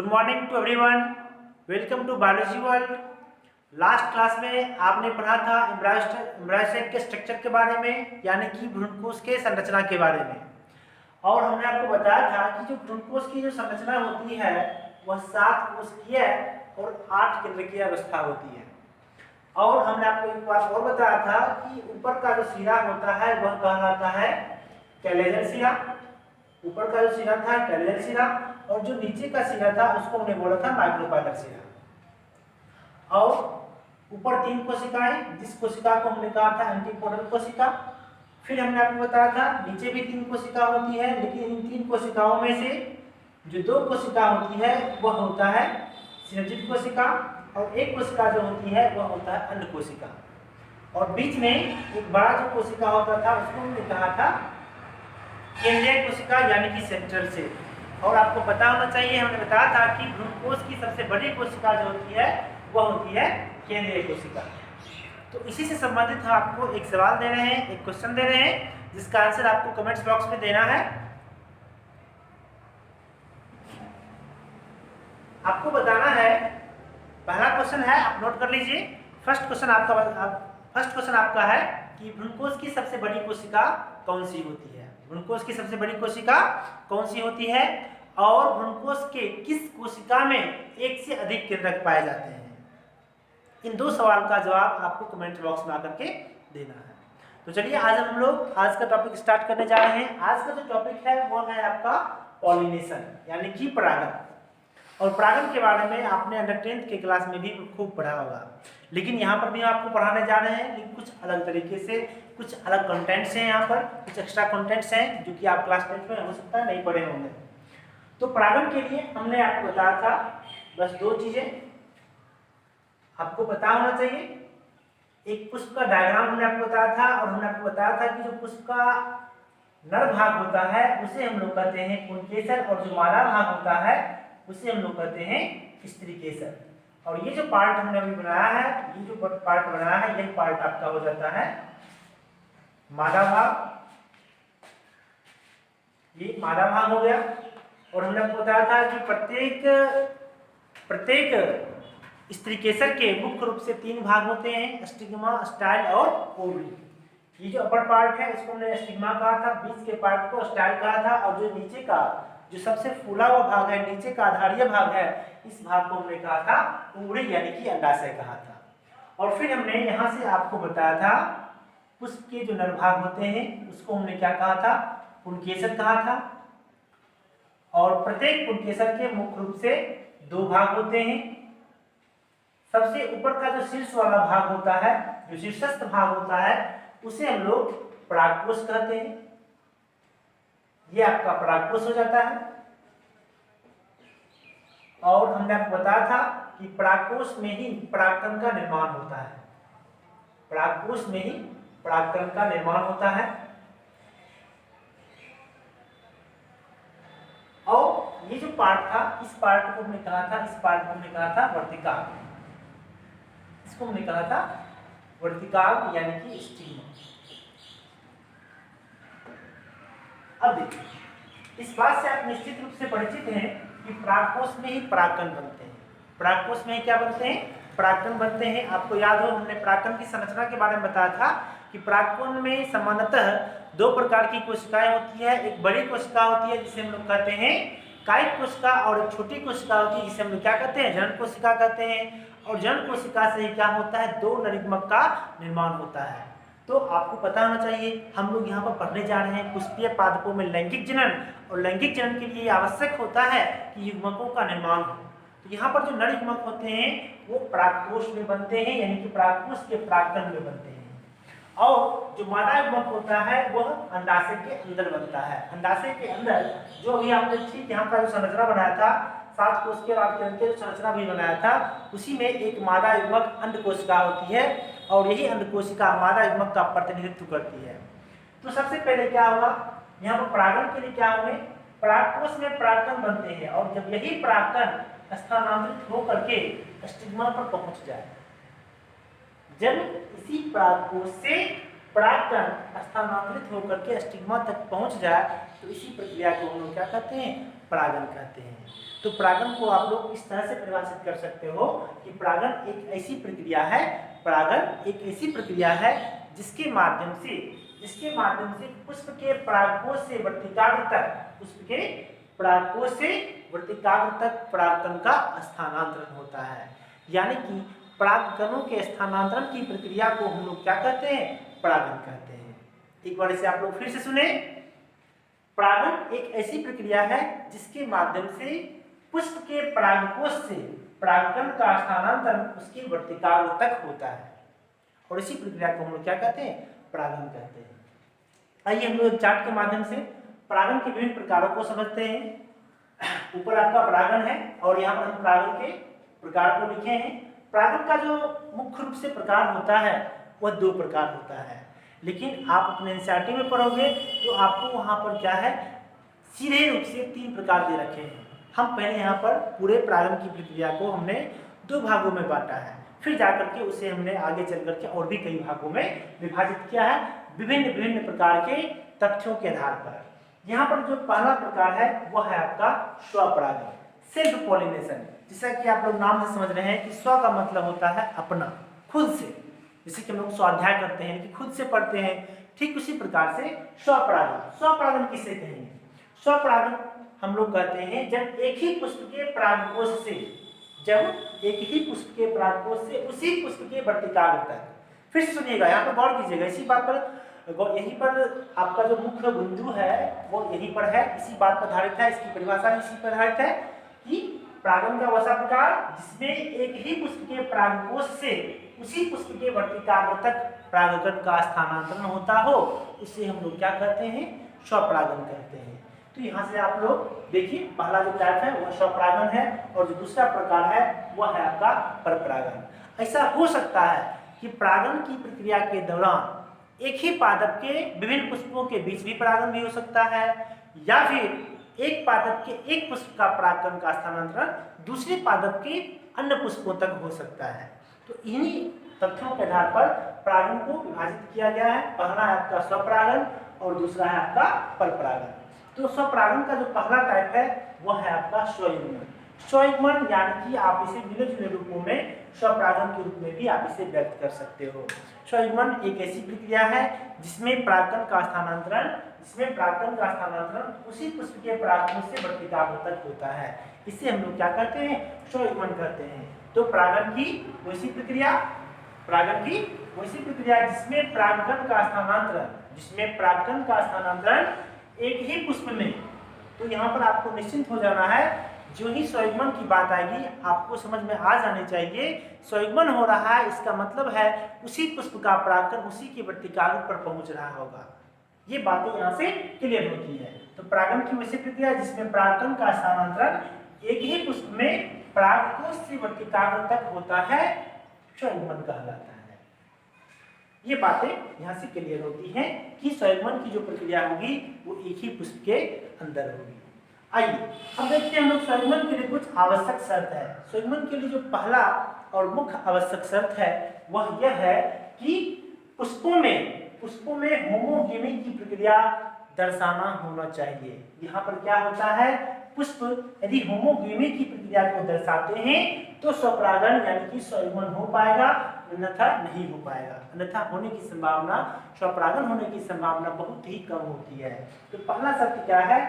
Good morning to everyone. Welcome to biology world. Last class में आपने पढ़ा था एम्ब्रायोसाइट के स्ट्रक्चर के बारे में, यानी कि भ्रूणकोश के संरचना के बारे में। और हमने आपको बताया था कि जो भ्रूणकोश की जो संरचना होती है वह 7 कोशिकीय और 8 केंद्रकीय अवस्था होती है। और हमने आपको एक बात और बताया था कि ऊपर का जो सिरा होता है वह कहलाता है कैलेजल सिरा। ऊपर का जो सिरा था कैलेजल सिरा, और जो नीचे का सिरा था उसको हमने बोला था माइक्रोपाइलर सिरा। और ऊपर 3 कोशिकाएं, जिस कोशिका को हमने कहा था एंटीपोडल कोशिका। फिर हमने आपको बताया था नीचे भी 3 कोशिका होती है, लेकिन इन 3 कोशिकाओं में से जो 2 कोशिका होती है वह होता है सिनर्जिड कोशिका, और एक कोशिका जो होती है वह होता है अंड कोशिका। और बीच में एक बड़ा जो कोशिका होता था उसको हमने कहा था केंद्रीय कोशिका, यानी कि सेंट्रल सेल। और आपको पता होना चाहिए, हमने बताया था कि भ्रूणकोश की सबसे बड़ी कोशिका जो होती है वह होती है केंद्रीय कोशिका। तो इसी से संबंधित हम आपको एक सवाल दे रहे हैं, एक क्वेश्चन दे रहे हैं, जिसका आंसर आपको कमेंट्स बॉक्स में देना है। आपको बताना है, पहला क्वेश्चन है, आप नोट कर लीजिए। फर्स्ट क्वेश्चन आपका है कि भ्रूणकोश की सबसे बड़ी कोशिका कौन सी होती है। भ्रूणकोश की सबसे बड़ी कोशिका कौन सी होती है, और भ्रूणकोश के किस कोशिका में एक से अधिक केंद्रक पाए जाते हैं। इन 2 सवाल का जवाब आपको कमेंट बॉक्स में आकर के देना है। तो चलिए आज का टॉपिक स्टार्ट करने जा रहे हैं। आज का जो टॉपिक है वो है आपका पॉलिनेशन, यानी कि परागण। और परागण के बारे में आपने अंडर 10th के क्लास में भी खूब पढ़ा होगा, लेकिन यहाँ पर भी आपको पढ़ाने जा रहे हैं, लेकिन कुछ अलग तरीके से, कुछ अलग कंटेंट्स हैं यहाँ पर, कुछ एक्स्ट्रा कंटेंट्स हैं जो कि आप क्लास 10th में हो सकता है नहीं पढ़े होंगे। तो परागण के लिए हमने आपको बताया था बस 2 चीजें आपको पता होना चाहिए। एक पुष्प का डायग्राम हमने आपको बताया था, और हमने आपको बताया था कि जो पुष्प का नर भाग होता है उसे हम लोग कहते हैं पुंकेसर, और जो मादा भाग होता है उसे हम लोग कहते हैं स्त्रीकेसर। और ये जो पार्ट हमने अभी बनाया है, ये जो पार्ट बनाया है, यह पार्ट आपका हो जाता है मादा भाग। ये मादा भाग हो गया। और हमने आपको बताया था कि प्रत्येक स्त्रीकेसर के मुख्य रूप से 3 भाग होते हैं, स्टिग्मा, स्टाइल और ओवरी। ये जो अपर पार्ट है इसको हमने स्टिग्मा कहा था, बीच के पार्ट को स्टाइल कहा था, और जो नीचे का जो सबसे फूला हुआ भाग है, नीचे का आधारीय भाग है, इस भाग को हमने कहा था ओवरी, यानी कि अंडाशय कहा था। और फिर हमने यहाँ से आपको बताया था पुष्प के जो नर भाग होते हैं उसको हमने क्या कहा था, पुंकेसर कहा था। और प्रत्येक पुंकेसर के मुख्य रूप से 2 भाग होते हैं। सबसे ऊपर का जो शीर्ष वाला भाग होता है, जो शीर्षस्थ भाग होता है, उसे हम लोग परागकोश कहते हैं। ये आपका परागकोश हो जाता है। और हमने आपको बताया था कि परागकोश में ही परागकण का निर्माण होता है। परागकोश में ही परागकण का निर्माण होता है। और ये जो पार्ट था, इस पार्ट को हमने कहा था, इस पार्ट को हमने कहा था वर्तिकाग्र। इसको हमने कहा था वर्तिकाग्र, यानी कि स्टिग्मा। अब देखिए, इस बात से आप निश्चित रूप से परिचित हैं कि परागकोश में ही परागकण बनते हैं। परागकोश में ही क्या बनते हैं, परागकण बनते हैं। आपको याद हो, हमने परागकण की संरचना के बारे में बताया था कि परागकण में सामान्यतः 2 प्रकार की कोशिकाएं होती है। एक बड़ी कोशिका होती है जिसे हम लोग कहते हैं कायिक कोशिका, और एक छोटी कोशिका होती है जिसे हम लोग क्या कहते हैं, जनन कोशिका कहते हैं। और जनन कोशिका से ही क्या होता है, 2 नरिग्मक का निर्माण होता है। तो आपको पता होना चाहिए, हम लोग यहाँ पर पढ़ने जा रहे हैं पुष्पीय पादपों में लैंगिक जनन, और लैंगिक जनन के लिए आवश्यक होता है कि युग्मकों का निर्माण हो। तो यहाँ पर जो नर युग्मक होते हैं वो परागकोश में बनते हैं, यानी कि परागकोश के परागकण में बनते हैं। और जो मादा युग्मक होता है वह अंडाशय के अंदर बनता है। अंडाशय के अंदर जो अभी आपने ठीक यहाँ का जो संरचना बनाया था, 7 कोश के बाद के जो संरचना भी बनाया था, उसी में एक मादा युग्मक अंड कोशिका होती है, और यही अंड कोशिका मादा युग्मक का प्रतिनिधित्व करती है। तो सबसे पहले क्या होगा, यहाँ पर परागण के लिए क्या होंगे, परागकोश में परागकण बनते हैं, और जब यही परागकण स्थानांतरित होकर के स्टिग्मा पर पहुंच जाए, जब इसी परागकोश से परागकण स्थानांतरित होकर के स्टिग्मा तक पहुंच जाए, तो इसी प्रक्रिया को हम लोग क्या कहते हैं, परागण कहते हैं। तो परागन को आप लोग इस तरह से परिभाषित कर सकते हो कि परागन एक ऐसी प्रक्रिया है, परागन एक ऐसी प्रक्रिया है जिसके माध्यम से पुष्प के परागकोश से वर्तिकाग्र तक, पुष्प के परागकोश से वर्तिकाग्र तक परागकण का स्थानांतरण होता है। यानी कि परागकणों के स्थानांतरण की प्रक्रिया को हम लोग क्या कहते हैं? परागन कहते हैं। एक बार इसे आप लोग फिर से सुने। परागन एक ऐसी प्रक्रिया है जिसके माध्यम से पुष्प के परागकोश से परागकण का स्थानांतरण उसके वर्तिकाग्र तक होता है, और इसी प्रक्रिया को हम लोग क्या कहते हैं? परागन कहते हैं। आइए हम लोग चार्ट के माध्यम से परागन के विभिन्न प्रकारों को समझते हैं। ऊपर आपका परागन है और यहाँ पर हम परागन के प्रकार को लिखे हैं। परागन का जो मुख्य रूप से प्रकार होता है वह 2 प्रकार होता है, लेकिन आप अपने एनसीईआरटी में पढ़ोगे तो आपको वहाँ पर क्या है, सीधे रूप से 3 प्रकार दे रखे हैं। हम पहले यहाँ पर पूरे परागन की प्रक्रिया को हमने 2 भागों में बांटा है, फिर जाकर के उसे हमने आगे चल करके और भी कई भागों में विभाजित किया है विभिन्न प्रकार के तथ्यों के आधार पर। यहाँ पर जो पहला प्रकार है वह है आपका स्वपरागन, सेल्फ पॉलिनेशन। जैसा कि आप लोग नाम से समझ रहे हैं कि स्व का मतलब होता है अपना, खुद से, जैसे कि हम लोग स्वाध्याय करते हैं कि खुद से पढ़ते हैं, ठीक उसी प्रकार से स्वपरागन। स्वपरागन किसे कहेंगे? स्वपरागन हम लोग कहते हैं जब एक ही पुष्प के परागकोश से, उसी पुष्प के वर्तिकाग्र तक। फिर से सुनिएगा, यहाँ पर गौर कीजिएगा, इसी बात पर, यहीं पर आपका जो मुख्य बिंदु है वो यहीं पर है, इसी बात पर आधारित है, इसकी परिभाषा इसी पर आधारित है कि परागन का वैसा प्रकार जिसमें एक ही पुष्प के परागकोश से उसी पुष्प के वर्तिकाग्र तक परागकण का स्थानांतरण होता हो, इसे हम लोग क्या कहते हैं? स्वपरागन कहते हैं। तो यहाँ से आप लोग देखिए, पहला जो टाइप है वह स्वपरागन है और जो दूसरा प्रकार है वह है आपका परपरागन। ऐसा हो सकता है कि परागन की प्रक्रिया के दौरान एक ही पादप के विभिन्न पुष्पों के बीच भी परागन भी हो सकता है, या फिर एक पादप के एक पुष्प का परागकण का स्थानांतरण दूसरे पादप के अन्य पुष्पों तक हो सकता है। तो इन्हीं तथ्यों के आधार पर परागन को विभाजित किया गया है। पहला है आपका स्वपरागन और दूसरा है आपका परपरागन। तो स्वपरागन का जो पहला टाइप है वह है आपका स्वयुग्मन। स्वयुग्मन यानी कि आप इसे मिले जुले रूपों में स्वपरागन के रूप में भी आप इसे व्यक्त कर सकते हो। स्वयुग्मन एक ऐसी प्रक्रिया है जिसमें परागकण का स्थानांतरण उसी पुष्प के परागकोश से वर्तिकाग्र तक होता है। इसे हम लोग क्या करते हैं? स्वयुग्मन कहते हैं। तो परागन की वैसी प्रक्रिया जिसमें परागकण का स्थानांतरण एक ही पुष्प में। तो यहाँ पर आपको निश्चिंत हो जाना है, जो ही स्वयुग्मन की बात आएगी आपको समझ में आ जानी चाहिए स्वयुग्मन हो रहा है, इसका मतलब है उसी पुष्प का परागकण उसी के वर्तिकाग्र पर पहुंच रहा होगा। ये बातें यहाँ से क्लियर होती है। तो परागन की वैसी प्रक्रिया जिसमें परागकण का स्थानांतरण एक ही पुष्प में परागकोश से वर्तिकाग्र तक होता है, स्वयुग्मन कहलाता है। ये बातें यहाँ से क्लियर होती हैं कि स्वयुग्मन की जो प्रक्रिया होगी वो एक ही पुष्प के अंदर होगी। आइए अब देखते हैं हम लोग स्वयुग्मन के लिए कुछ आवश्यक शर्त है। स्वयुग्मन के लिए जो पहला और मुख्य आवश्यक शर्त है वह यह है कि पुष्पों में होमोगेमी की प्रक्रिया दर्शाना होना चाहिए। यहाँ पर क्या होता है, पुष्प यदि होमोगेमी की प्रक्रिया को दर्शाते हैं तो स्वपरागन यानी कि स्वयुग्मन हो पाएगा, अन्यथा नहीं हो पाएगा। अन्यथा होने की संभावना, स्वपरागन होने की संभावना बहुत ही कम होती है। तो पहला शर्त क्या है,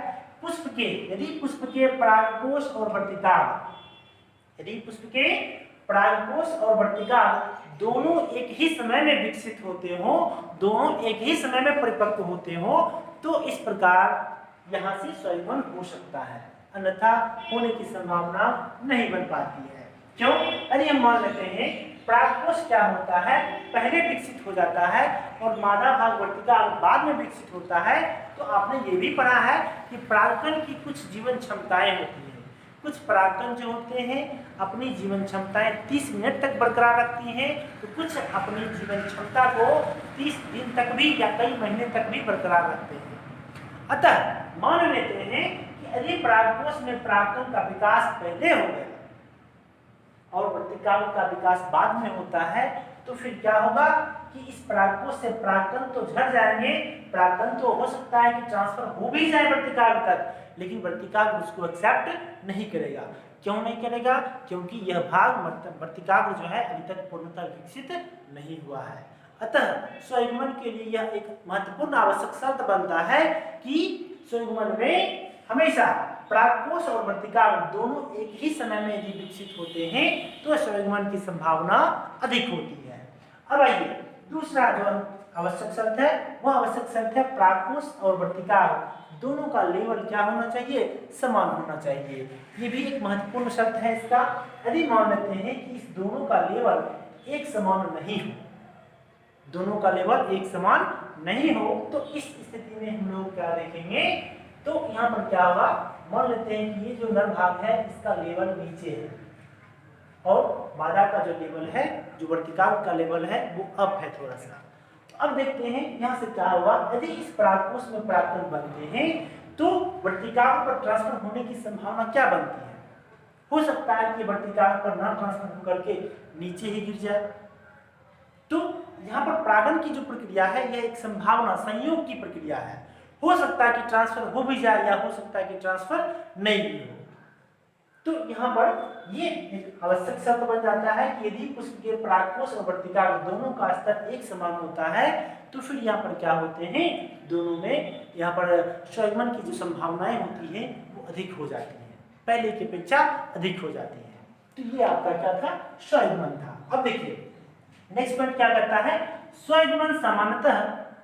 यदि पुष्प के परागकोश और वर्तिकाग्र दोनों एक ही समय में विकसित होते हो, दोनों एक ही समय में परिपक्व होते हो, तो इस प्रकार यहाँ से स्वयुग्मन हो सकता है, अन्यथा होने की संभावना नहीं बन पाती है। क्यों? यदि हम मान लेते हैं परागकोश क्या होता है, पहले विकसित हो जाता है और मादा भाग वर्तिकाग्र बाद में विकसित होता है, तो आपने ये भी पढ़ा है कि परागकण की कुछ जीवन क्षमताएं होती हैं। कुछ परागकण जो होते हैं अपनी जीवन क्षमताएं 30 मिनट तक बरकरार रखती हैं, तो कुछ अपनी जीवन क्षमता को 30 दिन तक भी या कई महीने तक भी बरकरार रखते हैं। अतः मान लेते हैं कि यदि परागकोश में परागकण का विकास पहले हो गया और वर्तिकाग्र का विकास बाद में होता है, तो फिर क्या होगा कि इस परागकोश से परागकण तो झड़ जाएंगे, परागकण तो हो सकता है कि ट्रांसफर हो भी जाए वर्तिकाग्र तक, लेकिन वर्तिकाग्र उसको एक्सेप्ट नहीं करेगा। क्यों नहीं करेगा? क्योंकि यह भाग वर्तिकाग्र जो है अभी तक पूर्णतः विकसित नहीं हुआ है। अतः स्वयुग्मन के लिए यह एक महत्वपूर्ण आवश्यक शर्त बनता है कि स्वयुग्मन में हमेशा प्राककोश और वर्तिकाग्र दोनों एक ही समय में यदि विकसित होते हैं तो स्वयुग्मन की संभावना अधिक होती है। अब आइए दूसरा जो आवश्यक शर्त है वह आवश्यक शर्त है प्राककोश और वर्तिकाग्र दोनों का लेवल क्या होना चाहिए? समान होना चाहिए। ये भी एक महत्वपूर्ण शर्त है इसका। यदि मान लेते हैं कि इस दोनों का लेवल एक समान नहीं हो, दोनों का लेवल एक समान नहीं हो, तो इस स्थिति में हम लोग क्या देखेंगे? तो यहाँ पर क्या होगा? मान लेते हैं कि ये जो नर भाग है इसका लेवल नीचे है और मादा का जो लेवल है, जो वर्तिकाग्र का लेवल है, वो अप है थोड़ा सा। अब देखते हैं यहाँ से क्या होगा। यदि इस प्राककोश में प्राक्तन बनते हैं तो वर्तिकाग्र पर ट्रांसफर होने की संभावना क्या बनती है? हो सकता है कि वर्तिकाग्र पर ना ट्रांसफर होकर के नीचे ही गिर जाए। तो यहाँ पर प्रागन की जो प्रक्रिया है यह एक संभावना, संयोग की प्रक्रिया है। हो सकता है कि ट्रांसफर हो भी जाए या हो सकता है कि ट्रांसफर नहीं भी हो। तो यहाँ पर ये एक आवश्यक शर्त बन जाता है कि यदि पुष्प के प्राककोश और वर्तिकाग्र दोनों का स्तर एक समान होता है तो फिर यहाँ पर क्या होते हैं? दोनों में यहाँ पर स्वयुग्मन की जो संभावनाएं होती हैं वो अधिक हो जाती हैं, पहले की अपेक्षा अधिक हो जाती हैं। तो ये आपका क्या था? स्वयुग्मन था। अब देखिए नेक्स्ट पॉइंट क्या करता है? स्वयुग्मन सामान्यतः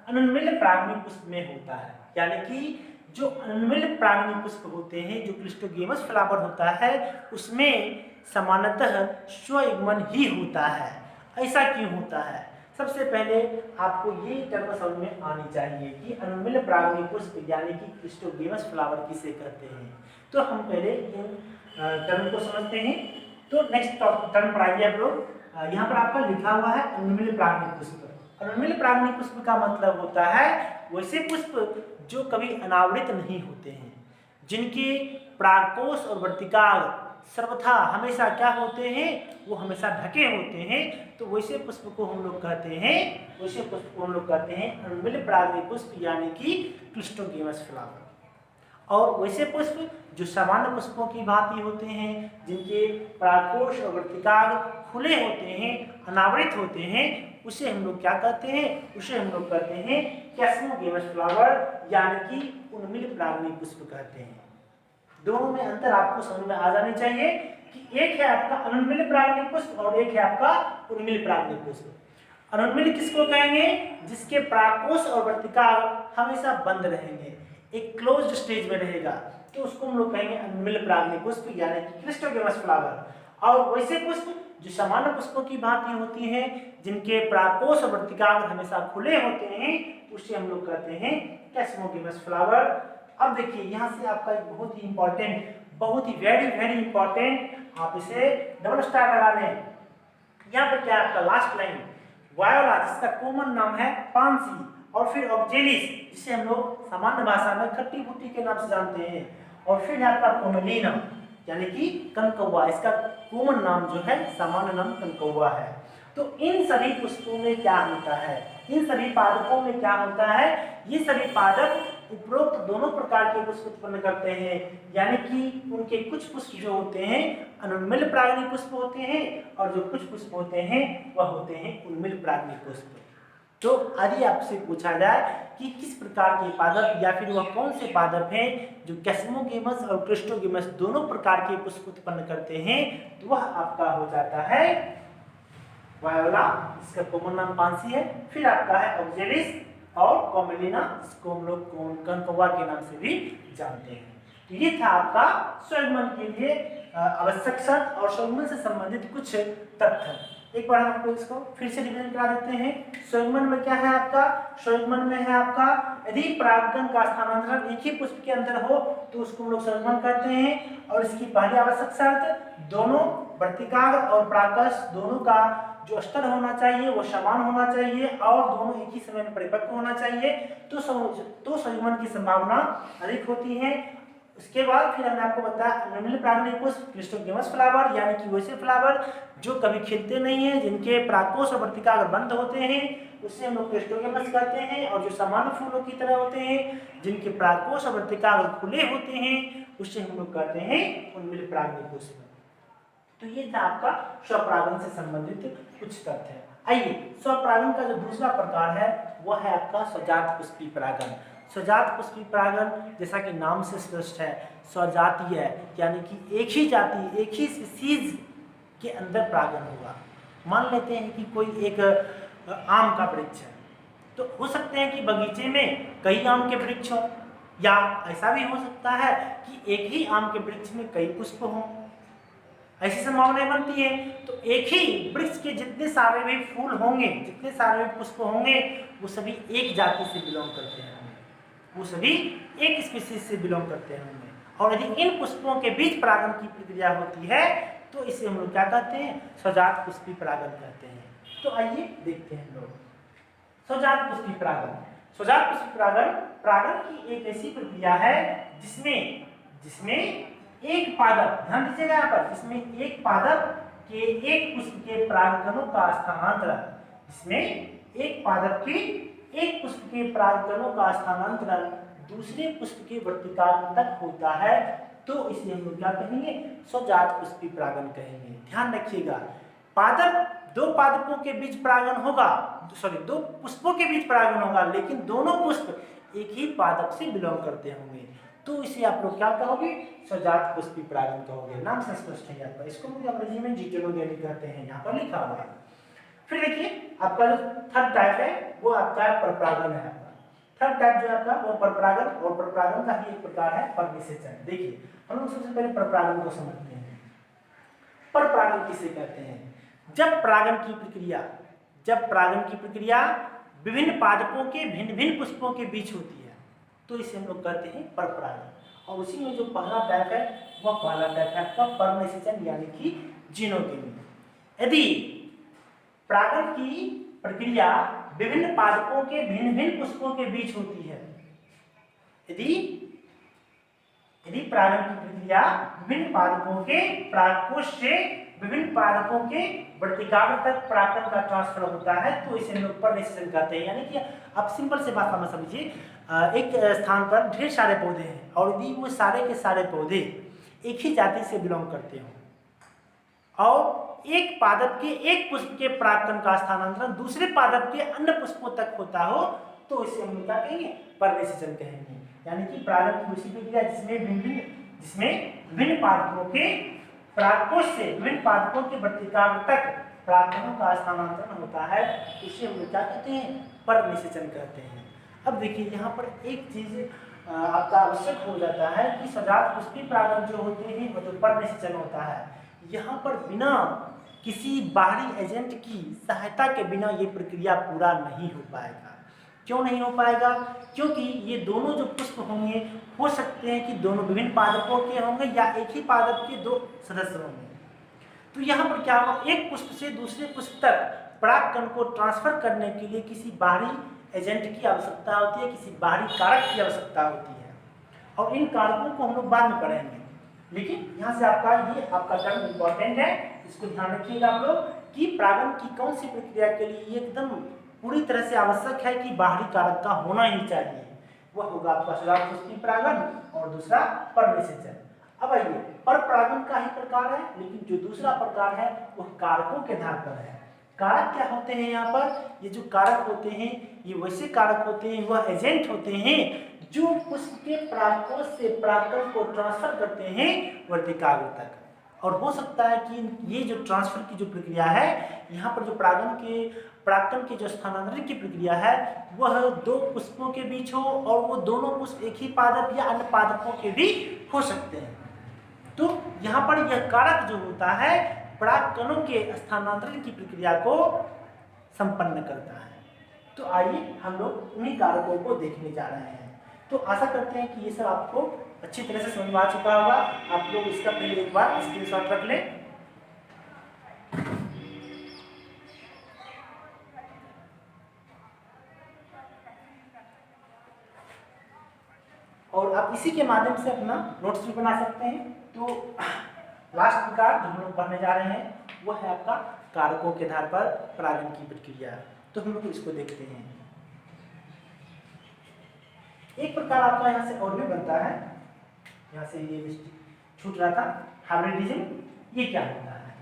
अनुन्मिल प्रागनी पुष्प में होता है, यानी कि जो अनुन्मिल प्रागनी पुष्प होते हैं, जो क्लिस्टोगेमस फ्लावर होता है, उसमें सामान्यतः स्वयुग्मन ही होता है। ऐसा क्यों होता है? सबसे पहले आपको ये टर्म समझ में आनी चाहिए कि अनुन्मिल प्रागनी पुष्प यानी कि क्लिस्टोगेमस फ्लावर किसे कहते हैं। तो हम पहले इन टर्म को समझते हैं। तो नेक्स्ट टर्म पढ़ाइए आप लोग। यहाँ पर आपका लिखा हुआ है अनुन्मिल प्रागनी पुष्प। अनुन्मिल प्रागनी पुष्प का मतलब होता है वैसे पुष्प जो कभी अनावृत नहीं होते हैं, जिनके प्राककोश और वर्तिकाग्र सर्वथा हमेशा क्या होते हैं? वो हमेशा ढके होते हैं। तो वैसे पुष्प को हम लोग कहते हैं, वैसे पुष्प को हम लोग कहते हैं अनुन्मिल प्रागनी पुष्प यानी कि क्लिस्टोगेमस फ्लावर। और वैसे पुष्प जो सामान्य पुष्पों की भांति होते हैं, जिनके प्राककोश और वर्तिकाग्र खुले होते हैं, अनावृत होते हैं, उसे हम लोग क्या कहते हैं? उसे हम लोग कहते हैं कैस्मोगेमस फ्लावर यानी कि उन्मिल प्रागनी पुष्प कहते हैं। दोनों में अंतर आपको समझ में आ जानी चाहिए कि एक है आपका अनुन्मिल प्रागनी पुष्प और एक है आपका उन्मिल प्रागनी पुष्प। अनुन्मिल किसको कहेंगे? जिसके प्राककोश और वर्तिकाग्र हमेशा बंद रहेंगे, एक क्लोज्ड स्टेज में रहेगा, तो उसको हम लोग कहेंगे अनुन्मिल प्रागनी पुष्प यानी कि क्लिस्टोगेमस फ्लावर। और वैसे पुष्प जो सामान्य पुष्पों की भांति होती हैं, जिनके प्राककोश और वर्तिकाग्र हमेशा खुले होते हैं, उसे हम लोग कहते हैं कैस्मोगेमस फ्लावर। अब देखिए यहाँ से आपका एक बहुत ही इंपॉर्टेंट, बहुत ही वेरी इंपॉर्टेंट, आप इसे डबल स्टार लगा लें। यहाँ पर क्या आपका लास्ट लाइन वायोला, जिसका कॉमन नाम है पांसी, और फिर ऑक्जेलिस जिसे हम लोग सामान्य भाषा में खट्टी बूटी के नाम से जानते हैं, और फिर आपका कोमेलिना यानी कि कनकौवा, इसका कॉमन नाम जो है, सामान्य नाम कनकौवा है। तो इन सभी पुष्पों में क्या होता है? इन सभी पादपों में क्या होता है? ये सभी पादप उपरोक्त दोनों प्रकार के पुष्प उत्पन्न करते हैं, यानी कि उनके कुछ पुष्प जो होते हैं अनुन्मिल प्रागनी पुष्प होते हैं और जो कुछ पुष्प होते हैं वह होते हैं उन्मिल प्रागनी पुष्प। तो यदि आपसे पूछा जाए कि किस प्रकार के पादप या फिर वह कौन से पादप हैं जो कैस्मोगेमस और क्लिस्टोगेमस दोनों प्रकार के पुष्प उत्पन्न करते हैं, तो वह आपका हो जाता है वायोला, इसका कॉमन नाम पांसी है, फिर आपका है ऑक्जेलिस और कोमेलिना, जिसको हम लोग कनकौवा के नाम से भी जानते हैं। तो ये था आपका स्वयुग्मन के लिए आवश्यक शर्त और स्वयुग्मन से संबंधित कुछ तथ्य। एक बार हम आपको इसको फिर से रिवीजन करा देते हैं। स्वयुग्मन में क्या है आपका? स्वयुग्मन में है आपका यदि परागकण का स्थानांतरण एक ही पुष्प के अंदर हो तो उसको हम लोग स्वयुग्मन कहते हैं। और इसकी पहली आवश्यक शर्त, दोनों वर्तिकाग्र और परागकश दोनों का जो स्तर होना चाहिए वो समान होना चाहिए और दोनों एक ही समय में परिपक्व होना चाहिए, तो स्वयुग्मन की संभावना अधिक होती है। उसके बाद फिर हमने आपको बताया अनमिल प्रागनिक पुष्प क्लिस्टोगेमस फ्लावर, यानी कि वैसे फ्लावर जो कभी खिलते नहीं हैं, जिनके प्राकोष और वर्तिका अगर बंद होते हैं, उससे हम लोग क्लिस्टोगेमस कहते हैं। और जो सामान्य फूलों की तरह होते हैं, जिनके प्राकोष और वर्तिका अगर खुले होते हैं, उससे हम लोग कहते हैं उन्मिल प्रागनिक पुष्प। तो ये था आपका स्वपरागन से संबंधित कुछ तथ्य है। आइए, स्वपरागन का जो दूसरा प्रकार है वह है आपका स्वजात पुष्पी परागन। स्वजात पुष्पी परागन जैसा कि नाम से स्पष्ट है, स्वजातीय है, यानी कि एक ही जाति, एक ही स्पीशीज के अंदर परागन होगा। मान लेते हैं कि कोई एक आम का वृक्ष है, तो हो सकते हैं कि बगीचे में कई आम के वृक्ष हों, या ऐसा भी हो सकता है कि एक ही आम के वृक्ष में कई पुष्प हों, ऐसी संभावनाएं बनती है। तो एक ही वृक्ष के जितने सारे भी फूल होंगे, जितने सारे भी पुष्प होंगे, वो सभी एक जाति से बिलोंग करते हैं, वो सभी एक स्पीशीज से बिलोंग करते होंगे। और यदि इन पुष्पों के बीच परागन की प्रक्रिया होती है तो इसे हम लोग क्या कहते हैं, स्वजात पुष्पी परागन कहते हैं। तो आइए देखते हैं लोग स्वजात पुष्पी परागन। स्वजात पुष्पी परागन परागन की एक ऐसी प्रक्रिया है जिसमें एक पादप, ध्यान दीजिएगा यहाँ पर, जिसमें एक पादप के एक पुष्प के परागकणों का स्थानांतरण, इसमें एक पादप के एक पुष्प के परागकणों का स्थानांतरण दूसरे पुष्प के वर्तिकाग्र तक होता है, तो इसे हम लोग क्या कहेंगे, स्वजात पुष्पी परागन कहेंगे। ध्यान रखिएगा, पादप, दो पादपों के बीच परागन होगा, दो पुष्पों के बीच परागन होगा, लेकिन दोनों पुष्प एक ही पादप से बिलोंग करते होंगे, तो इसे आप लोग क्या कहोगे, स्वजात पुष्पी परागन कहोगे। नाम से स्पष्ट है यहाँ पर, इसको मुझे अंग्रेजी में जीटोनोगेमी कहते हैं, यहाँ पर लिखा हुआ है। फिर देखिए आपका जो थर्ड टाइप है वो आपका परपरागन है। थर्ड टाइप जो है आपका वो परपरागन, और परपरागन का ही एक प्रकार है परनिषेचन। देखिए हम लोग सबसे पहले परपरागन को समझते हैं। परपरागन किसे कहते हैं, जब परागन की प्रक्रिया विभिन्न पादपों के भिन्न भिन्न पुष्पों के बीच होती है, तो इसे हम लोग कहते हैं परपरागन। और उसी में जो पहला टाइप है वह पहला टाइप है आपका परनिषेचन, यानी कि जीनोगेमी। यदि परागन की प्रक्रिया विभिन्न पादपों के भिन्न भिन्न पुष्पों के बीच होती है, यदि परागन की प्रक्रिया विभिन्न पादपों के परागकोश से विभिन्न पादपों के वर्तिकाग्र तक परागन का ट्रांसफर होता है, तो इसे हम लोग परनिषेचन कहते हैं। यानी कि आप सिंपल से बात समझ समझिए, एक स्थान पर ढेर सारे पौधे हैं और यदि वो सारे के सारे पौधे एक ही जाति से बिलोंग करते हो और एक पादप के एक पुष्प के परागकण का स्थानांतरण दूसरे पादप के अन्य पुष्पों तक होता हो, तो इसे हम क्या कहेंगे, परनिषेचन कहेंगे। यानी कि परागन की दूसरी प्रक्रिया जिसमें विभिन्न पादपों के परागकोश से विभिन्न पादपों के वर्तिकाग्र तक परागकणों का स्थानांतरण होता है, इसे हम क्या कहते हैं, परनिषेचन कहते हैं। अब देखिए यहाँ पर एक चीज आपका आवश्यक हो जाता है कि स्वजात पुष्पी परागन जो होते हैं वो जो परनिषेचन होता है, यहाँ पर बिना किसी बाहरी एजेंट की सहायता के बिना ये प्रक्रिया पूरा नहीं हो पाएगा। क्यों नहीं हो पाएगा, क्योंकि ये दोनों जो पुष्प होंगे हो सकते हैं कि दोनों विभिन्न पादपों के होंगे या एक ही पादप के दो सदस्य होंगे। तो यहाँ पर क्या होगा, एक पुष्प से दूसरे पुष्प तक परागकण को ट्रांसफर करने के लिए किसी बाहरी एजेंट की आवश्यकता होती है, किसी बाहरी कारक की आवश्यकता होती है, और इन कारकों को हम लोग बाद में पढ़ेंगे। लेकिन यहाँ से आपका टर्म इंपॉर्टेंट है, इसको ध्यान रखिएगा आप लोग कि परागन की कौन सी प्रक्रिया के लिए ये एकदम पूरी तरह से आवश्यक है कि बाहरी कारक का होना ही चाहिए। वह होगा आपका स्वजात पुष्पी परागन और दूसरा परनिषेचन। अब आइए, परपरागन का ही प्रकार है, लेकिन जो दूसरा प्रकार है वह कारकों के आधार पर है। कारक क्या होते हैं, यहाँ पर ये जो कारक होते हैं ये वैसे कारक होते हैं, वह एजेंट होते हैं जो पुष्प के परागकोश से परागकण को ट्रांसफर करते हैं वर्तिकाग्र तक। और हो सकता है कि ये जो ट्रांसफर की जो प्रक्रिया है, यहाँ पर जो परागकण के जो स्थानांतरण की प्रक्रिया है वह दो पुष्पों के बीच हो और वो दोनों पुष्प एक ही पादप या अन्य पादपों के भी हो सकते हैं। तो यहाँ पर यह कारक जो होता है परागकणों के स्थानांतरण की प्रक्रिया को संपन्न करता है। तो आइए हम लोग उन्हीं कारकों को देखने जा रहे हैं। तो आशा करते हैं कि ये सब आपको अच्छी तरह से समझ में आ चुका होगा। आप लोग इसका पहले एक बार स्क्रीनशॉट रख लें। और आप इसी के माध्यम से अपना नोट्स भी बना सकते हैं। तो लास्ट प्रकार जो हम लोग पढ़ने जा रहे हैं वो है आपका कारकों के आधार पर परागण की प्रक्रिया। तो हम लोग इसको देखते हैं। एक प्रकार आपका यहाँ से और भी बनता है, यहाँ से ये छूट रहा था, हाइब्रिडिज्म। ये क्या होता है?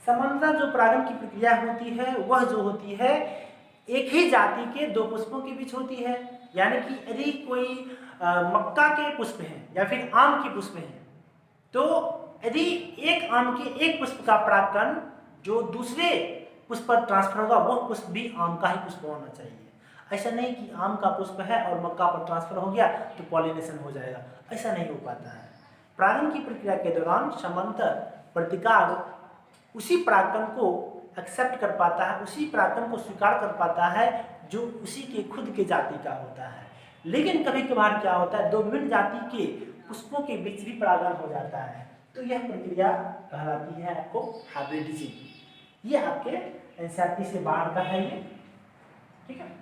सामान्यतः जो परागण की प्रक्रिया होती है वह जो होती है एक ही जाति के दो पुष्पों के बीच होती है। यानी कि यदि कोई मक्का के पुष्प हैं या फिर आम के पुष्प हैं, तो यदि एक आम के एक पुष्प का परागकण जो दूसरे पुष्प पर ट्रांसफर होगा वह पुष्प भी आम का ही पुष्प होना चाहिए। ऐसा नहीं कि आम का पुष्प है और मक्का पर ट्रांसफर हो गया तो पॉलिनेशन हो जाएगा, ऐसा नहीं हो पाता है। परागण की प्रक्रिया के दौरान समांतर प्रतिकाग उसी परागकण को एक्सेप्ट कर पाता है, उसी परागकण को स्वीकार कर पाता है जो उसी के खुद के जाति का होता है। लेकिन कभी कभार क्या होता है, दो विभिन्न जाति के पुष्पों के बीच भी परागण हो जाता है, तो यह प्रक्रिया कहलाती है आपको हाइब्रिडिज्म। ये आपके एनसीईआरटी से बाहर का है ये, ठीक है।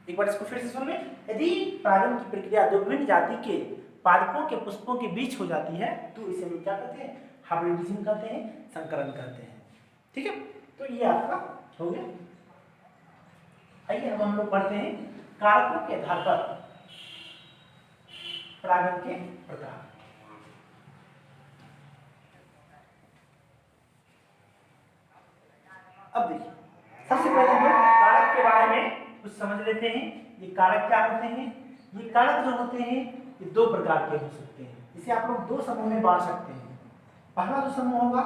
एक बार इसको फिर से सुन लें। यदि परागण की प्रक्रिया दो विभिन्न जाति के पादपों के पुष्पों के बीच हो जाती है तो इसे हम क्या कहते हैं? हाइब्रिडिज्म कहते हैं, संकरण कहते हैं, ठीक है। तो ये आपका हो गया। आइए अब हम लोग पढ़ते हैं कारकों के आधार पर परागण के प्रकार। अब देखिए, सबसे पहले हम लोग कारक के बारे में कुछ समझ लेते हैं। ये कारक क्या होते हैं? ये कारक जो होते हैं ये दो प्रकार के हो सकते हैं। इसे आप लोग दो समूह में बांट सकते हैं। पहला जो समूह होगा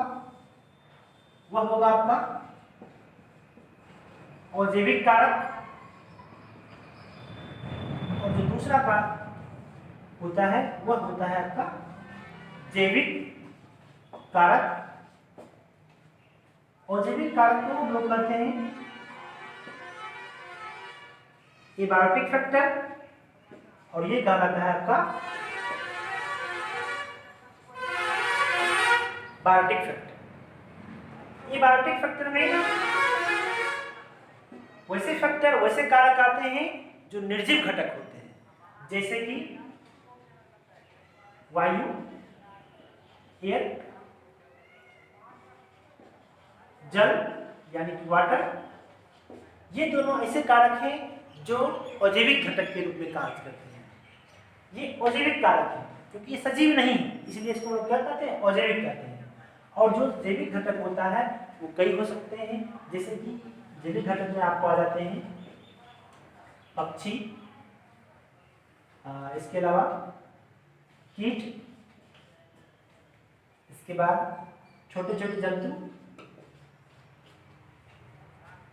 वह होगा आपका अजैविक कारक, और जो दूसरा कारक होता है वह होता है आपका जैविक कारक। अजैविक कारक को हम लोग कहते हैं एबायोटिक फैक्टर, और ये कहलाता है आपका बायोटिक फैक्टर। एबायोटिक फैक्टर में वैसे फैक्टर, वैसे कारक आते हैं जो निर्जीव घटक होते हैं, जैसे कि वायु, एयर, जल यानी कि वाटर। ये दोनों ऐसे कारक हैं जो अजैविक घटक के रूप में कार्य करते हैं। ये अजैविक कारक है क्योंकि ये सजीव नहीं, इसलिए इसको लोग क्या कहते हैं? अजैविक कहते हैं। और जो जैविक घटक होता है वो कई हो सकते हैं, जैसे कि जैविक घटक में आपको आ जाते हैं पक्षी, इसके अलावा कीट, इसके बाद छोटे छोटे जंतु,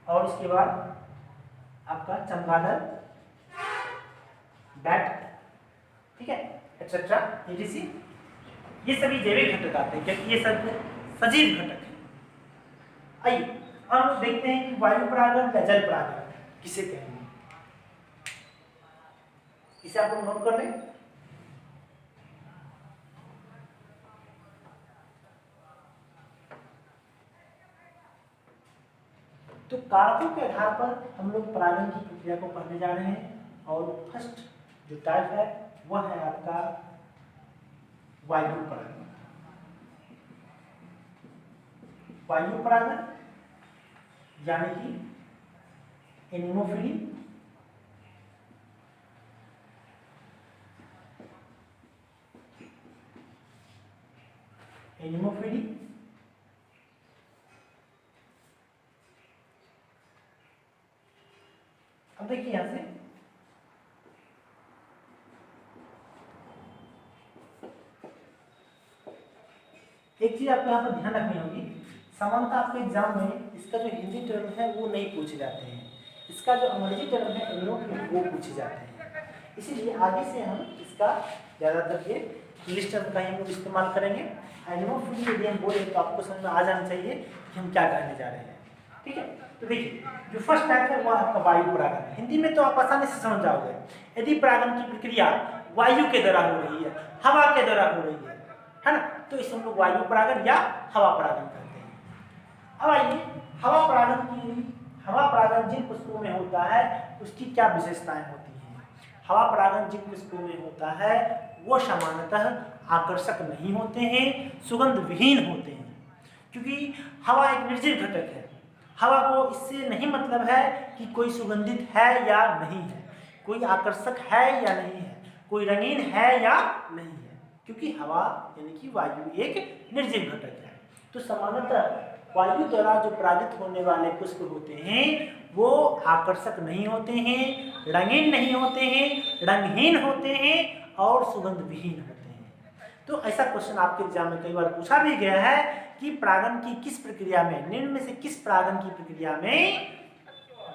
और उसके बाद आपका चमगादड़, बैट, ठीक है, एक्सेट्रा etc। ये सभी जैविक घटक आते हैं क्योंकि ये सब सजीव घटक है। आइए अब हम देखते हैं कि वायु परागण या जल परागण किसे कहेंगे। इसे आप लोग नोट कर लें। तो कारकों के आधार पर हम लोग परागण की प्रक्रिया को पढ़ने जा रहे हैं, और फर्स्ट जो टाइप है वह है आपका वायु परागण। वायु परागण यानी कि एनिमोफिली, एनिमोफिली अब देखिए यहां से एक चीज आपको यहाँ पर ध्यान रखनी होगी। सामान्यतः आपके एग्जाम में इसका जो हिंदी टर्म है वो नहीं पूछे जाते हैं, इसका जो अंग्रेजी टर्म है एनिमोफिली वो पूछे जाते हैं। इसीलिए आगे से हम इसका ज़्यादातर ये इंग्लिश टर्म का ही हम लोग इस्तेमाल करेंगे। एनिमोफिली यदि हम बोले तो आपको समझ में आ जाना चाहिए कि हम क्या कहने जा रहे हैं, ठीक है। तो देखिए जो फर्स्ट टाइप है वो आपका वायु परागण। हिंदी में तो आप आसानी से समझ जाओगे। यदि परागण की प्रक्रिया वायु के द्वारा हो रही है, हवा के द्वारा हो रही है ना, तो इसे हम लोग वायु परागण या हवा परागण कहते हैं। अब आइए हवा परागण जिन पुष्पों में होता है उसकी क्या विशेषताएं होती हैं। हवा परागण जिन पुष्पों में होता है वो सामान्यतः आकर्षक नहीं होते हैं, सुगंध विहीन होते हैं। क्योंकि हवा एक निर्जीव घटक है, हवा को इससे नहीं मतलब है कि कोई सुगंधित है या नहीं है, कोई आकर्षक है या नहीं है, कोई रंगीन है या नहीं है, क्योंकि हवा यानी कि वायु एक निर्जीव घटक है। तो सामान्यतः वायु द्वारा जो परागित होने वाले पुष्प होते हैं वो आकर्षक नहीं होते हैं, रंगीन नहीं होते हैं, रंगहीन होते हैं और सुगंध विहीन होते हैं। तो ऐसा क्वेश्चन आपके एग्जाम में कई बार पूछा भी गया है कि परागन की किस प्रक्रिया में, निम्न में से किस परागन की प्रक्रिया में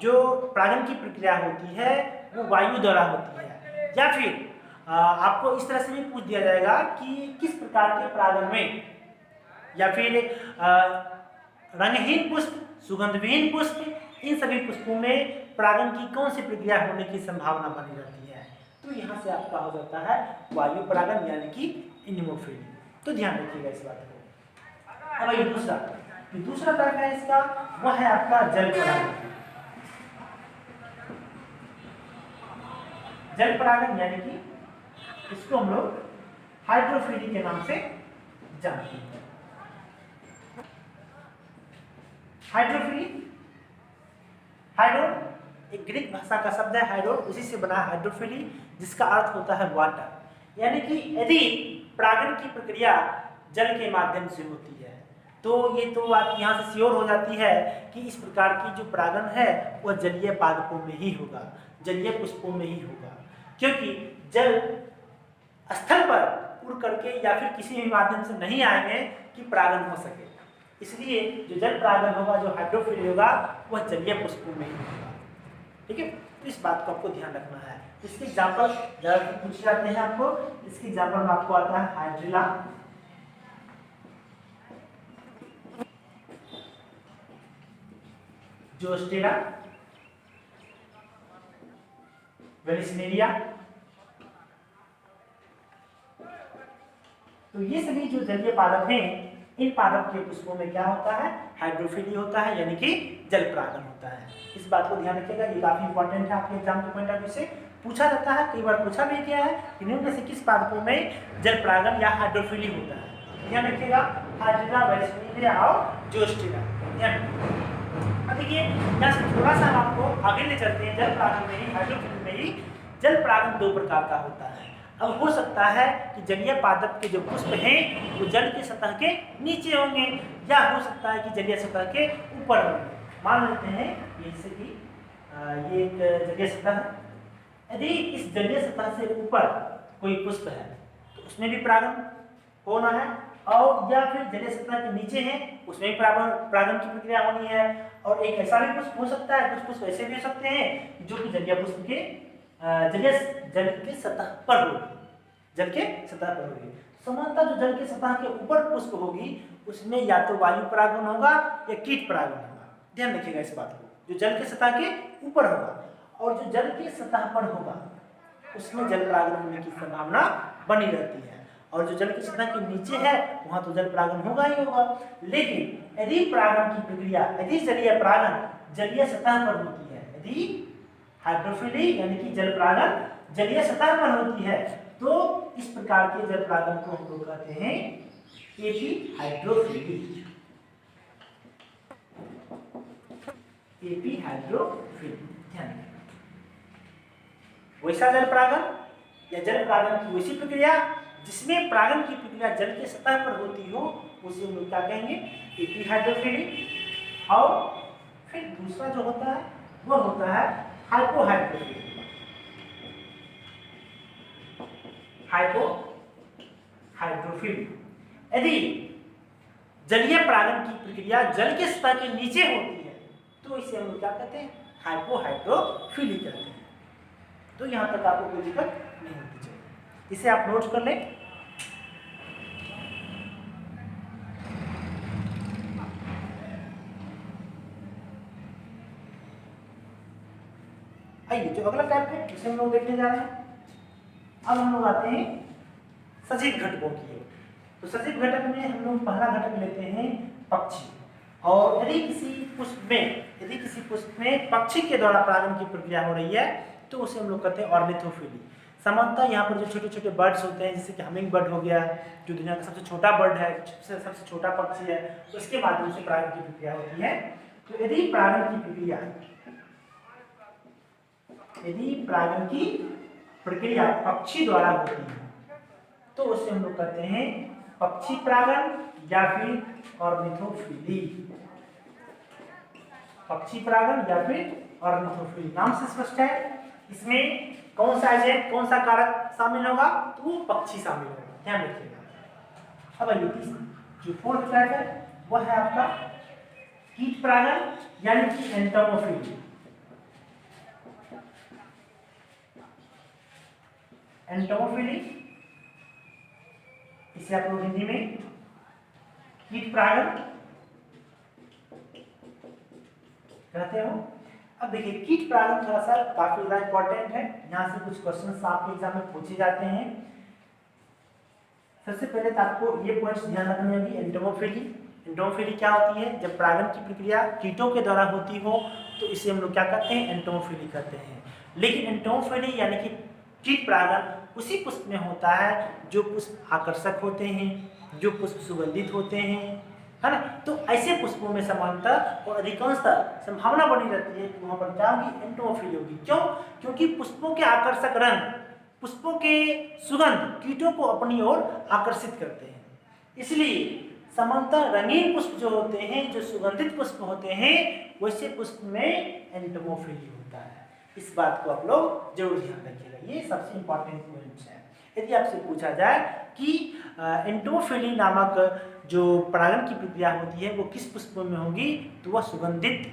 जो परागन की प्रक्रिया होती है वो वायु द्वारा होती है, या फिर आपको इस तरह से भी पूछ दिया जाएगा कि किस प्रकार के परागन में, या फिर रंगहीन पुष्प, सुगंधविहीन पुष्प, इन सभी पुष्पों में परागन की कौन सी प्रक्रिया होने की संभावना बनी रहती है। तो यहाँ से आपका हो जाता है वायु परागन यानी कि एनिमोफिली। तो ध्यान रखिएगा इस बात को। अब ये दूसरा तरह है इसका, वह है आपका जल परागन। जल परागन यानी कि इसको हम लोग हाइड्रोफिली के नाम से जानते हैं। हाइड्रोफिली, हाइड्रो एक ग्रीक भाषा का शब्द है, हाइड्रो उसी से बना हाइड्रोफिली, जिसका अर्थ होता है वाटर। यानी कि यदि परागन की प्रक्रिया जल के माध्यम से होती है तो ये तो बात यहाँ से श्योर हो जाती है कि इस प्रकार की जो परागन है वह जलीय पादपों में ही होगा, जलीय पुष्पों में ही होगा, क्योंकि जल स्थल पर उड़ करके या फिर किसी भी माध्यम से नहीं आएंगे कि परागन हो सके। इसलिए जो जल परागन होगा, जो हाइड्रोफिली होगा, वह जलीय पुष्पों में ही होगा। ठीक है, तो इस बात को आपको ध्यान रखना है। इसके एग्जाम्पल ज़्यादा पूछे जाते हैं आपको। इसके एग्जाम्पल में आपको आता है हाइड्रिला, जोस्टेरा, वेलिस्नेरिया। तो ये सभी जो जलीय पादप हैं, इन पादप के पुष्पों में क्या होता है, हाइड्रोफिली होता है, यानी कि जल परागन होता है। इस बात को ध्यान रखिएगा, ये काफी इंपॉर्टेंट है आपके एग्जाम के पॉइंट ऑफ व्यू से पूछा जाता है, कई बार पूछा भी गया है कि निम्न में से किस पादपों में जल परागन या हाइड्रोफिली होता है। ध्यान रखिएगा, हाइड्रिला, वेलिस्नेरिया और जोस्टेरा। अब देखिए यहाँ से थोड़ा सा हम आपको आगे ले चलते हैं। जल परागन में ही, हाइड्रोफिली में ही जल परागन दो प्रकार का होता है। अब हो सकता है कि जलीय पादप के जो पुष्प हैं वो जल के सतह के नीचे होंगे, या हो सकता है कि जलीय सतह के ऊपर होंगे। मान लेते हैं जैसे कि ये एक जलीय सतह है, यदि इस जलीय सतह से ऊपर कोई पुष्प है तो उसमें भी परागन होना है, और या फिर जलीय सतह के नीचे है उसमें भी परागन की प्रक्रिया होनी है। और एक ऐसा भी पुष्प हो सकता है, कुछ पुष्प ऐसे भी हो सकते हैं जो कि जलीय पुष्प के जल के सतह पर होगी, जल के सतह पर होगी। सामान्यतः जो जल के सतह के ऊपर पुष्प होगी उसमें या तो वायु परागन होगा या कीट परागन होगा। ध्यान रखिएगा इस बात को। जो जल के सतह के ऊपर होगा और जो जल के सतह पर होगा उसमें जल परागन होने की संभावना बनी रहती है, और जो जल की सतह के नीचे है वहां तो जल परागन होगा ही होगा। लेकिन यदि परागन की प्रक्रिया, यदि जलीय परागन जलीय सतह पर होती है, यदि हाइड्रोफिली यानी कि जल परागन जलीय सतह पर होती है, तो इस प्रकार के जल परागन को हम लोग कहते हैं एपी हाइड्रोफिली। एपी हाइड्रोफिली, ध्यान रखिए। वैसा जल परागन या जल परागन की वैसी प्रक्रिया जिसमें परागन की प्रक्रिया जल के सतह पर होती हो उसे हम लोग क्या कहेंगे, एपी हाइड्रोफिली। और फिर दूसरा जो होता है वह होता है हाइपोहाइड्रोफिली। हाइपोहाइड्रोफिली यदि जलीय परागन की प्रक्रिया जल के सतह के नीचे होती है तो इसे हम लोग क्या कहते हैं, हाइपोहाइड्रोफिली कहते हैं। तो यहां तक आपको कोई दिक्कत नहीं होती चाहिए, इसे आप नोट कर लें। आइए जो अगला टाइप है उसे हम लोग देखने जा रहे हैं। अब हम लोग आते हैं सजीव घटकों की ओर। तो सजीव घटक में हम लोग पहला घटक लेते हैं पक्षी। और यदि किसी पुष्प में पक्षी के द्वारा परागन की प्रक्रिया हो रही है तो उसे हम लोग कहते हैं ऑर्निथोफिली। सामान्यतः यहाँ पर जो छोटे छोटे बर्ड्स होते हैं, जैसे कि हमिंग बर्ड हो गया, जो दुनिया का सबसे छोटा बर्ड है, सबसे छोटा पक्षी है, तो उसके माध्यम से परागण की प्रक्रिया होती है। तो यदि परागण की प्रक्रिया पक्षी द्वारा होती है तो उसे हम लोग कहते हैं पक्षी परागण या फिर ऑर्निथोफिली। पक्षी परागण या फिर ऑर्निथोफिली, नाम से स्पष्ट है। इसमें कौन सा एजेंट, कौन सा कारक शामिल होगा, तो वो पक्षी शामिल होगा, ध्यान रखिएगा। अब आइए जो फोर्थ टाइप है वह है आपका कीट परागण यानी कि एंटोमोफिली। एंटोमोफिली इसे आप लोग हिंदी में कीट परागण कहते हो। अब देखिए कीट परागण थोड़ा सा काफी ज्यादा इंपॉर्टेंट है, यहाँ से कुछ क्वेश्चंस आपके एग्जाम में पूछे जाते हैं। सबसे पहले तो आपको ये पॉइंट्स ध्यान रखने होगी। एंटोमोफिली क्या होती है, जब परागण की प्रक्रिया कीटों के द्वारा होती हो तो इसे हम लोग क्या कहते हैं, एंटोमोफिली कहते हैं। लेकिन एंटोमोफिली यानी कि कीट परागण उसी पुष्प में होता है जो पुष्प आकर्षक होते हैं, जो पुष्प सुगंधित होते हैं, है ना। तो ऐसे पुष्पों में समानतः और अधिकांशतः संभावना बनी रहती है कि वहां पर क्या होगी, एंटोमोफिली होगी। क्यों? क्योंकि पुष्पों के आकर्षक रंग, पुष्पों के सुगंध कीटों को अपनी ओर आकर्षित करते हैं। इसलिए समानतः रंगीन पुष्प जो होते हैं, जो सुगंधित पुष्प होते हैं, वैसे पुष्प में एंटोमोफिली होता है। इस बात को आप लोग जरूर ध्यान रखिएगा, ये सबसे इंपॉर्टेंट पॉइंट्स है। यदि आपसे पूछा जाए कि एंटोमोफिली नामक जो परागण की प्रक्रिया होती है वो किस पुष्पों में होगी, तो वह सुगंधित,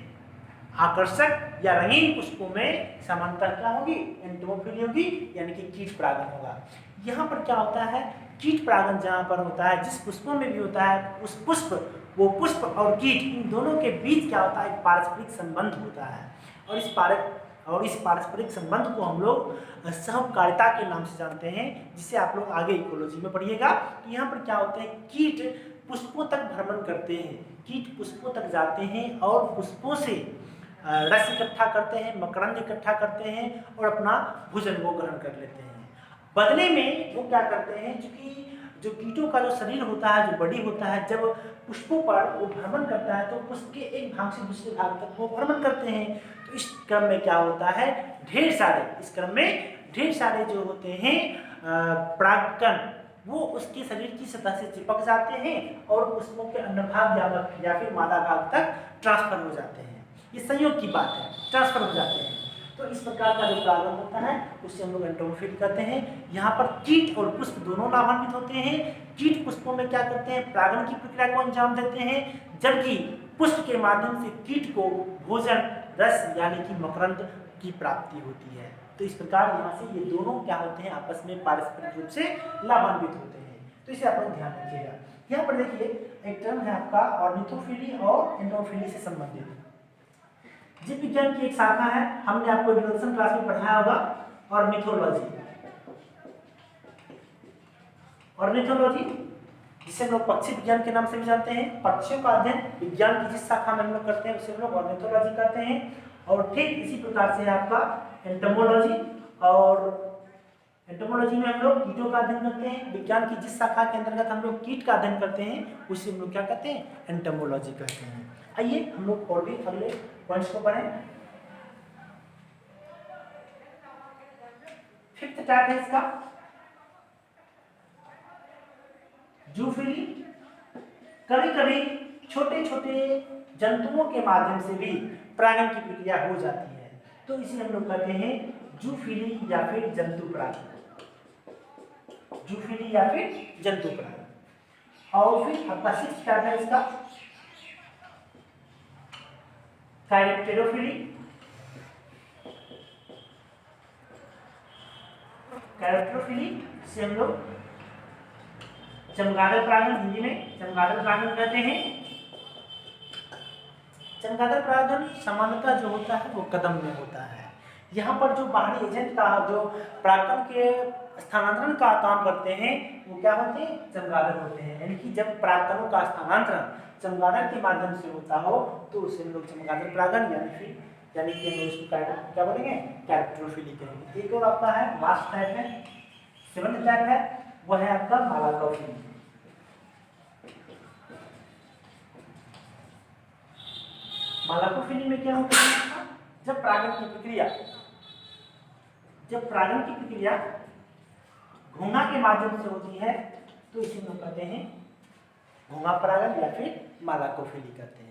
आकर्षक या रंगीन पुष्पों में सामान्यतः क्या होगी, एंटोमोफिली होगी, यानी कि कीट परागण होगा। यहाँ पर क्या होता है, कीट परागण जहाँ पर होता है, जिस पुष्पों में भी होता है, उस पुष्प, वो पुष्प और कीट, इन दोनों के बीच क्या होता है, एक पारस्परिक संबंध होता है। और इस पारस्परिक संबंध को हम लोग सहकारिता के नाम से जानते हैं, जिसे आप लोग आगे इकोलॉजी में पढ़िएगा। तो यहाँ पर क्या होता है, कीट पुष्पों तक भ्रमण करते हैं, कीट पुष्पों तक जाते हैं और पुष्पों से रस इकट्ठा करते हैं, मकरंद इकट्ठा करते हैं और अपना भोजन वो ग्रहण कर लेते हैं। बदले में वो क्या करते हैं, क्योंकि जो कीटों का जो शरीर होता है, जो बॉडी होता है, जब पुष्पों पर वो भ्रमण करता है तो पुष्प के एक भाग से दूसरे भाग तक वो भ्रमण करते हैं। तो इस क्रम में क्या होता है, ढेर सारे जो होते हैं परागकण, वो उसके शरीर की सतह से चिपक जाते हैं और पुष्पों के अंडभाग या फिर मादा भाग तक ट्रांसफर हो जाते हैं। ये संयोग की बात है, ट्रांसफर हो जाते हैं। तो इस प्रकार का जो परागण होता है उसे हम लोग एंटोमोफिली कहते हैं। यहाँ पर कीट और पुष्प दोनों लाभान्वित होते हैं। कीट पुष्पों में क्या करते हैं, परागण की प्रक्रिया को अंजाम देते हैं, जबकि पुष्प के माध्यम से कीट को भोजन, रस यानी कि मकरंद की प्राप्ति होती है। तो इस प्रकार यहाँ से ये दोनों क्या होते हैं, आपस में पारस्परिक रूप से लाभान्वित होते हैं। तो इसे आप लोग ध्यान रखिएगा। यहाँ पर देखिए एक टर्म है आपका ऑर्निथोफिली और एंटोमोफिली से संबंधित जीव विज्ञान की एक शाखा है, हमने आपको इंट्रोडक्शन क्लास में पढ़ाया होगा, ऑर्निथोलॉजी। ऑर्निथोलॉजी जिसे हम लोग पक्षी विज्ञान के नाम से भी जानते हैं। पक्षियों का अध्ययन विज्ञान की जिस शाखा में हम लोग करते हैं उसे हम लोग ऑर्निथोलॉजी कहते हैं। और ठीक इसी प्रकार से है आपका एंटोमोलॉजी, और एंटोमोलॉजी में हम लोग कीटों का अध्ययन करते हैं। विज्ञान की जिस शाखा के अंतर्गत हम लोग कीट का अध्ययन करते हैं उसे हम लोग क्या कहते हैं, एंटोमोलॉजी कहते हैं। आइए हम लोग और भी अगले पॉइंट्स को पढ़ें। फिफ्थ टाइप है इसका जूफिली। कभी कभी छोटे छोटे जंतुओं के माध्यम से भी परागण की प्रक्रिया हो जाती है, तो इसे हम लोग कहते हैं जूफिली या फिर जंतु परागण। जूफिली या फिर जंतु परागण। और फिर आपका सिक्स्थ टाइप है इसका कैरेक्टेरोफिली। कैरेक्टेरोफिली से हम लोग चमगादड़ परागण, हिंदी में चमगादड़ परागण कहते हैं। चमगादड़ परागण सामान्यतः जो होता है वो कदम में होता है। यहाँ पर जो बाहरी एजेंट का जो परागकण के स्थानांतरण का काम करते हैं वो क्या होते हैं, चमगादड़ होते हैं। यानी कि जब परागकणों का स्थानांतरण चमगादड़ के माध्यम से होता हो तो उसे हम लोग चमगादड़ परागण यानी फिर यानी कि हम लोग इसको क्या बोलेंगे, कैरेक्टरोफिली कहेंगे। एक और आपका है लास्ट टाइप है, 7th टाइप है, वो है आपका मालाकोफिली। मालाकोफिली में क्या होता है, जब परागण की प्रक्रिया घोंघा के माध्यम से होती है तो इसे हम कहते हैं घोंघा परागण या फिर मालाकोफिली कहते हैं।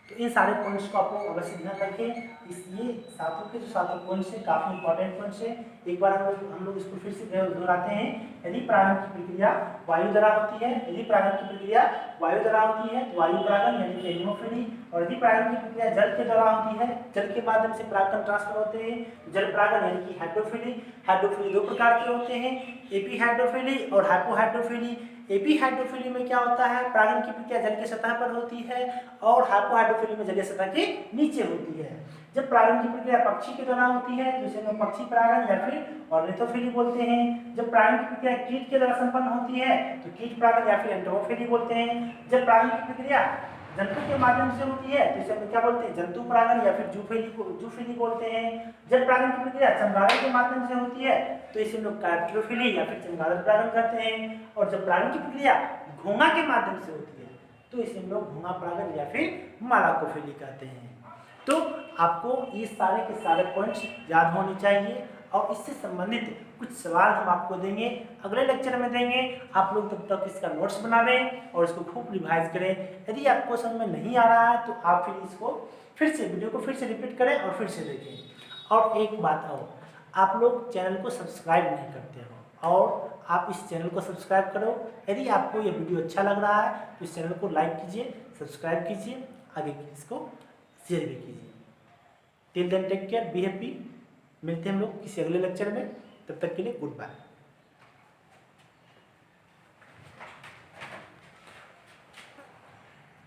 तो इन सारे पॉइंट्स को आप लोग अवश्य ध्यान रखें। इसलिए सातों के जो सातों पॉइंट्स हैं काफी इंपॉर्टेंट पॉइंट्स हैं। एक बार हम लोग इसको फिर से दोहराते हैं। यदि परागण की प्रक्रिया वायु द्वारा होती है, यदि परागण की प्रक्रिया वायु द्वारा होती है तो वायु परागण यानी कि हेमोफिली, और यदि परागण की प्रक्रिया जल के द्वारा होती है, जल के माध्यम से परागकण ट्रांसफर होते हैं, जल परागण यानी कि हाइड्रोफिली। हाइड्रोफिली दो प्रकार के होते हैं, एपीहाइड्रोफिली और हाइपोहाइड्रोफिली। एपीहाइड्रोफिली में क्या होता है, परागण की प्रक्रिया जल की सतह पर होती है और हाइपोहाइड्रोफिली में जलीय सतह के नीचे होती है। जब परागण की प्रक्रिया पक्षी के द्वारा होती है तो इसे हम पक्षी परागण या फिर ऑर्निथोफिली बोलते हैं। जब परागण की प्रक्रिया कीट के द्वारा संपन्न होती है तो कीट परागण या फिर एंटोमोफिली बोलते हैं। जब परागण की प्रक्रिया जंतु के माध्यम से होती है तो इसे हम क्या बोलते हैं, जंतु परागण या फिर जूफिली बोलते हैं। जब परागण की प्रक्रिया चमगादड़ के माध्यम से होती है तो इसे हम लोग कैरेक्टरोफिली या फिर चमगादड़ परागण कहते हैं। और जब परागण की प्रक्रिया घोंघा के माध्यम से होती है तो इसे हम लोग घोंघा परागण या फिर मालाकोफिली कहते हैं। तो आपको ये सारे के सारे पॉइंट्स याद होने चाहिए और इससे संबंधित कुछ सवाल हम आपको देंगे, अगले लेक्चर में देंगे। आप लोग तब तक इसका नोट्स बनावें और इसको खूब रिवाइज करें। यदि आपको समझ में नहीं आ रहा है तो आप फिर इसको फिर से वीडियो को फिर से रिपीट करें और फिर से देखें। और एक बात और, आप लोग चैनल को सब्सक्राइब नहीं करते हो और आप इस चैनल को सब्सक्राइब करो। यदि आपको ये वीडियो अच्छा लग रहा है तो इस चैनल को लाइक कीजिए, सब्सक्राइब कीजिए, आगे इसको शेयर भी कीजिए। Till then take care, be happy. मिलते हैं हम लोग किसी अगले लेक्चर में, तब तक के लिए गुड बाय।